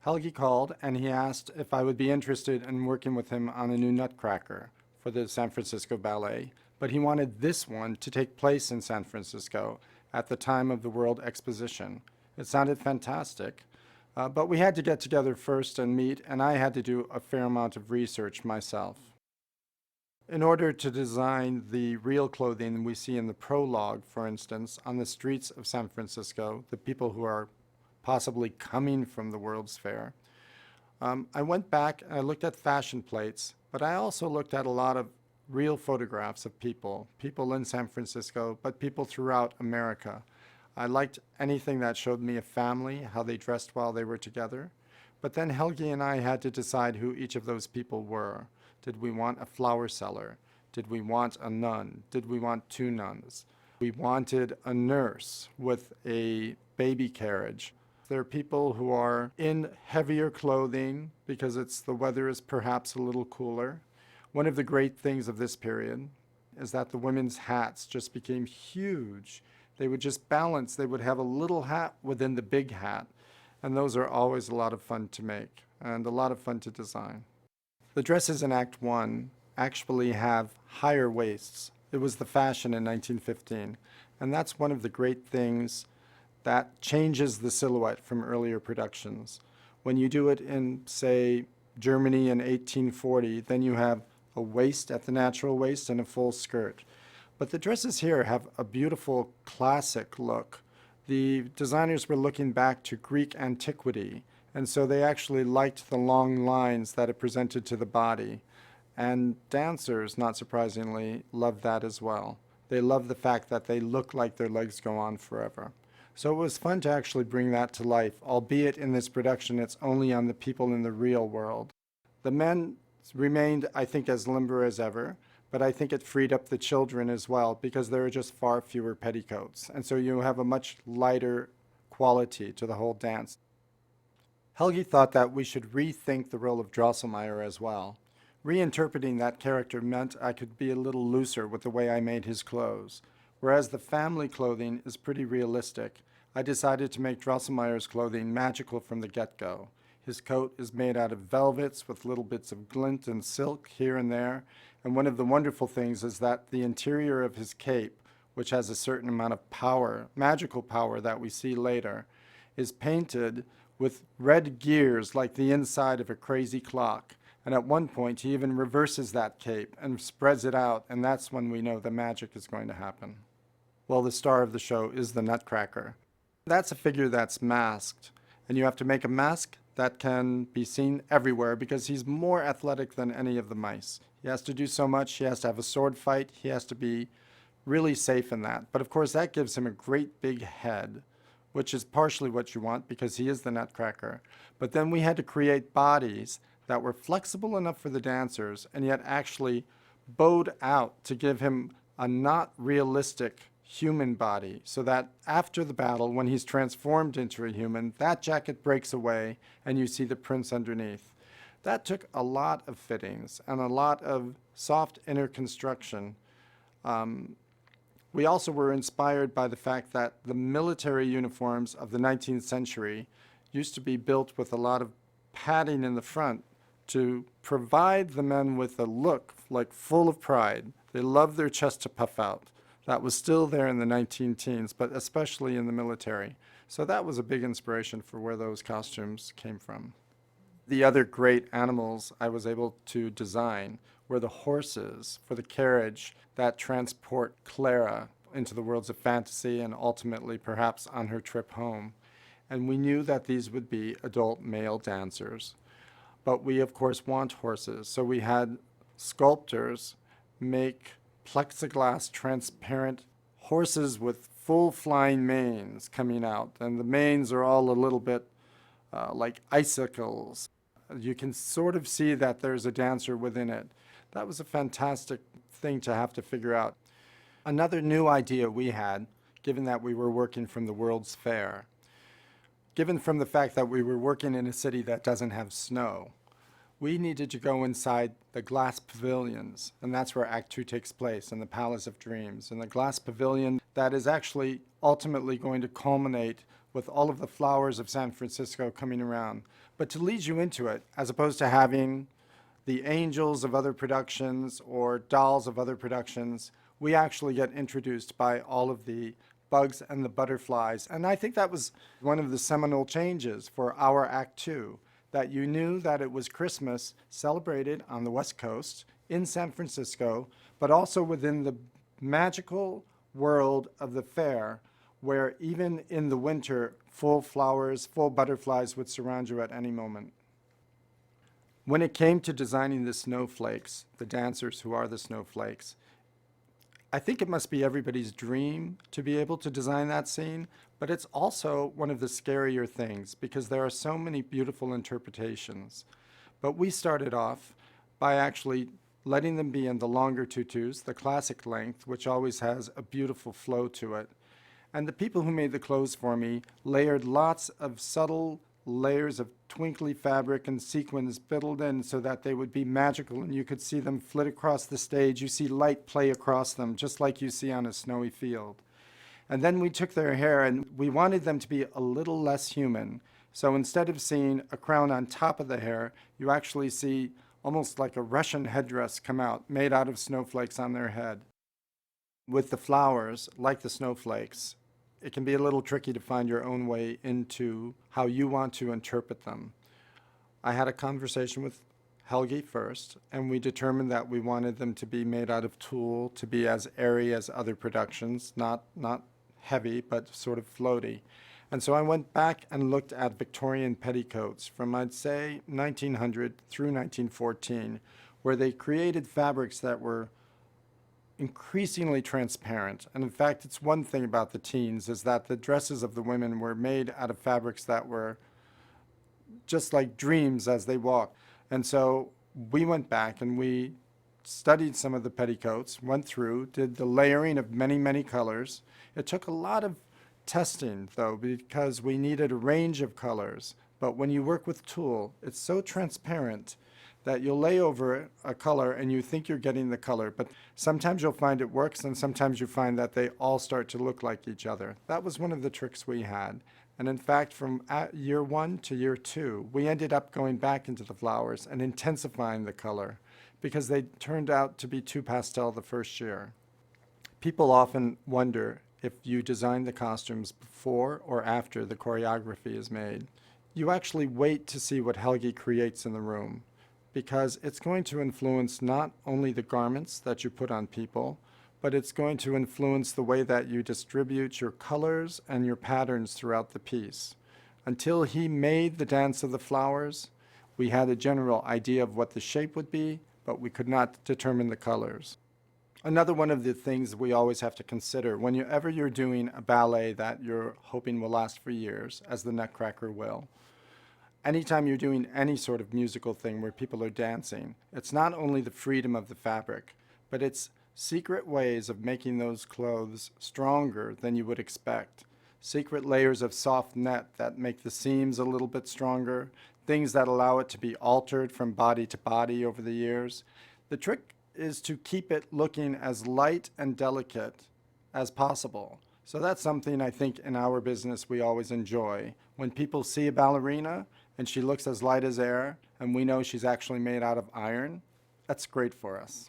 Helgi called and he asked if I would be interested in working with him on a new Nutcracker for the San Francisco Ballet, but he wanted this one to take place in San Francisco at the time of the World Exposition. It sounded fantastic, but we had to get together first and meet, and I had to do a fair amount of research myself. In order to design the real clothing we see in the prologue, for instance, on the streets of San Francisco, the people who are possibly coming from the World's Fair, I went back and I looked at fashion plates, but I also looked at a lot of real photographs of people in San Francisco, but people throughout America. I liked anything that showed me a family, how they dressed while they were together. But then Helgi and I had to decide who each of those people were. Did we want a flower seller? Did we want a nun? Did we want two nuns? We wanted a nurse with a baby carriage. There are people who are in heavier clothing because the weather is perhaps a little cooler. One of the great things of this period is that the women's hats just became huge. They would just balance. They would have a little hat within the big hat. And those are always a lot of fun to make and a lot of fun to design. The dresses in Act 1 actually have higher waists. It was the fashion in 1915. And that's one of the great things that changes the silhouette from earlier productions. When you do it in, say, Germany in 1840, then you have a waist at the natural waist and a full skirt. But the dresses here have a beautiful classic look. The designers were looking back to Greek antiquity, and so they actually liked the long lines that it presented to the body. And dancers, not surprisingly, love that as well. They love the fact that they look like their legs go on forever. So it was fun to actually bring that to life, albeit in this production it's only on the people in the real world. The men remained, I think, as limber as ever, but I think it freed up the children as well because there are just far fewer petticoats. And so you have a much lighter quality to the whole dance. Helgi thought that we should rethink the role of Drosselmeyer as well. Reinterpreting that character meant I could be a little looser with the way I made his clothes. Whereas the family clothing is pretty realistic, I decided to make Drosselmeyer's clothing magical from the get-go. His coat is made out of velvets with little bits of glint and silk here and there. And one of the wonderful things is that the interior of his cape, which has a certain amount of power, magical power that we see later, is painted with red gears like the inside of a crazy clock. And at one point, he even reverses that cape and spreads it out, and that's when we know the magic is going to happen. Well, the star of the show is the Nutcracker. That's a figure that's masked, and you have to make a mask that can be seen everywhere because he's more athletic than any of the mice. He has to do so much. He has to have a sword fight. He has to be really safe in that. But of course, that gives him a great big head, which is partially what you want because he is the Nutcracker. But then we had to create bodies that were flexible enough for the dancers and yet actually bowed out to give him a not realistic human body, so that after the battle, when he's transformed into a human, that jacket breaks away and you see the prince underneath. That took a lot of fittings and a lot of soft inner construction. We also were inspired by the fact that the military uniforms of the 19th century used to be built with a lot of padding in the front to provide the men with a look like full of pride. They loved their chest to puff out. That was still there in the 19-teens, but especially in the military. So that was a big inspiration for where those costumes came from. The other great animals I was able to design were the horses for the carriage that transport Clara into the worlds of fantasy and ultimately perhaps on her trip home. And we knew that these would be adult male dancers. But we, of course, want horses. So we had sculptors make plexiglass transparent horses with full flying manes coming out. And the manes are all a little bit like icicles. You can sort of see that there's a dancer within it. That was a fantastic thing to have to figure out. Another new idea we had, given that we were working from the World's Fair, given from the fact that we were working in a city that doesn't have snow, we needed to go inside the glass pavilions, and that's where Act 2 takes place, in the Palace of Dreams. And the glass pavilion that is actually ultimately going to culminate with all of the flowers of San Francisco coming around. But to lead you into it, as opposed to having the angels of other productions or dolls of other productions, we actually get introduced by all of the bugs and the butterflies. And I think that was one of the seminal changes for our Act Two, that you knew that it was Christmas celebrated on the West Coast in San Francisco, but also within the magical world of the fair, where even in the winter, full flowers, full butterflies would surround you at any moment. When it came to designing the snowflakes, the dancers who are the snowflakes, I think it must be everybody's dream to be able to design that scene, but it's also one of the scarier things because there are so many beautiful interpretations. But we started off by actually letting them be in the longer tutus, the classic length, which always has a beautiful flow to it. And the people who made the clothes for me layered lots of subtle layers of twinkly fabric and sequins fiddled in so that they would be magical and you could see them flit across the stage. You see light play across them, just like you see on a snowy field. And then we took their hair and we wanted them to be a little less human. So instead of seeing a crown on top of the hair, you actually see almost like a Russian headdress come out, made out of snowflakes on their head. With the flowers, like the snowflakes, it can be a little tricky to find your own way into how you want to interpret them. I had a conversation with Helgi first, and we determined that we wanted them to be made out of tulle, to be as airy as other productions, not heavy, but sort of floaty. And so I went back and looked at Victorian petticoats from, I'd say, 1900 through 1914, where they created fabrics that were increasingly transparent. And in fact, it's one thing about the teens is that the dresses of the women were made out of fabrics that were just like dreams as they walked. And so we went back and we studied some of the petticoats, went through, did the layering of many, many colors. It took a lot of testing, though, because we needed a range of colors. But when you work with tulle, it's so transparent that you'll lay over a color and you think you're getting the color, but sometimes you'll find it works and sometimes you find that they all start to look like each other. That was one of the tricks we had. And in fact, from year 1 to year 2, we ended up going back into the flowers and intensifying the color because they turned out to be too pastel the first year. People often wonder if you design the costumes before or after the choreography is made. You actually wait to see what Helgi creates in the room, because it's going to influence not only the garments that you put on people, but it's going to influence the way that you distribute your colors and your patterns throughout the piece. Until he made the Dance of the Flowers, we had a general idea of what the shape would be, but we could not determine the colors. Another one of the things we always have to consider whenever you're doing a ballet that you're hoping will last for years, as the Nutcracker will, anytime you're doing any sort of musical thing where people are dancing, it's not only the freedom of the fabric, but it's secret ways of making those clothes stronger than you would expect. Secret layers of soft net that make the seams a little bit stronger, things that allow it to be altered from body to body over the years. The trick is to keep it looking as light and delicate as possible. So that's something I think in our business we always enjoy. When people see a ballerina and she looks as light as air and we know she's actually made out of iron, that's great for us.